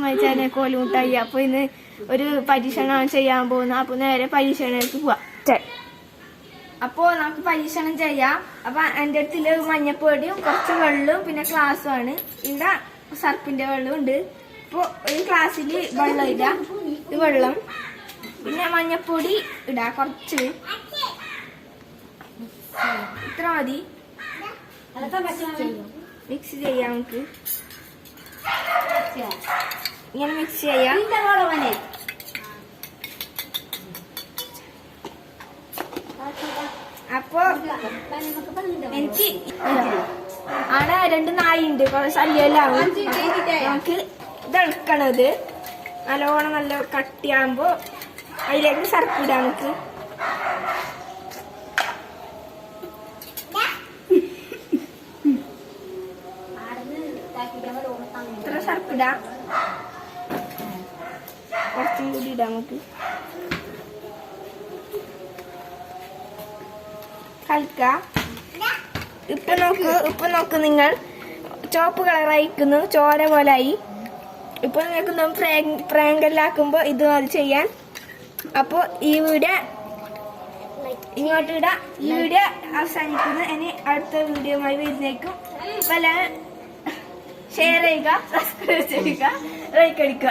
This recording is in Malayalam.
മൈച്ചാനെ കോലുമുട്ടായി. അപ്പൊ ഇന്ന് ഒരു പരീക്ഷണം ചെയ്യാൻ പോകുന്നു. അപ്പൊ നേരെ പരീക്ഷണത്തിലേക്ക് പോവാം. അപ്പോ നമുക്ക് പരീക്ഷണം ചെയ്യാം. അപ്പൊ എന്റെ അടുത്തില് മഞ്ഞപ്പൊടിയും കുറച്ച് വെള്ളവും പിന്നെ ഗ്ലാസ്സും ആണ്. ഇവിടെ സർപ്പിന്റെ വെള്ളം ഉണ്ട്. ഇപ്പൊ ഒരു ഗ്ലാസ്സില് വെള്ളം ഇടാ, ഇത് വെള്ളം, പിന്നെ മഞ്ഞപ്പൊടി ഇടാ കുറച്ച്, ഇത്ര മതി. മിക്സ് ചെയ്യാം. നമുക്ക് ഇങ്ങനെ മിക്സ് ചെയ്യാം. അപ്പൊ എനിക്ക് അവിടെ 2 നായുണ്ട്, കുറെ ശല്യമെല്ലാം. നമുക്ക് ഇതെടുക്കണത് നല്ലോണം നല്ല കട്ടിയാകുമ്പോ അതിലേക്ക് സർപ്പിടാം. നമുക്ക് ഇത്ര സർപ്പിടാം, കുറച്ചും കൂടി ഇടാം. നമുക്ക് കളിക്കാം. ഇപ്പൊ നോക്ക് നിങ്ങൾ, ചുവപ്പ് കളറായിരിക്കുന്നു, ചോര പോലായി. ഇപ്പൊ നിങ്ങൾക്ക് പ്രാങ്കല്ലാക്കുമ്പോ ഇത് അത് ചെയ്യാൻ. അപ്പൊ ഈ വീഡിയോ ഇങ്ങോട്ട് ഇടാം. ഈ വീഡിയോ അവസാനിക്കുന്നു. ഇനി അടുത്ത വീഡിയോയുമായി വരുന്നേക്കും. പല ഷെയർ ചെയ്യുക, സബ്സ്ക്രൈബ് ചെയ്യുക, ലൈക്ക് അടിക്കുക.